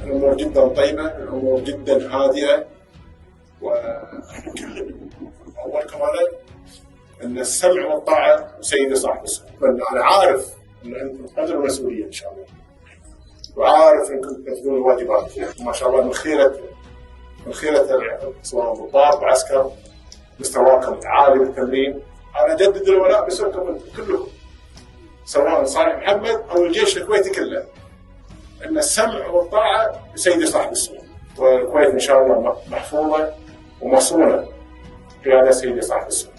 الأمور جدا طيبة، الأمور جدا هادئة، وأولكم أنا أن السمع والطاعة سيدي صاحب السمع. أنا عارف أن أنتم قدروا المسؤولية إن شاء الله، وعارف أنكم تنفذون الواجبات ما شاء الله من خيرة سواء ضباط وعسكر، مستواكم عالي بالتمرين. أنا أجدد الولاء باسمكم كلكم، سواء صالح محمد أو الجيش الكويتي كله، أن السمع والطاعة لسيدي صاحب السمع، والكويت إن شاء الله محفوظة ومصونة في هذا سيدي صاحب السمع.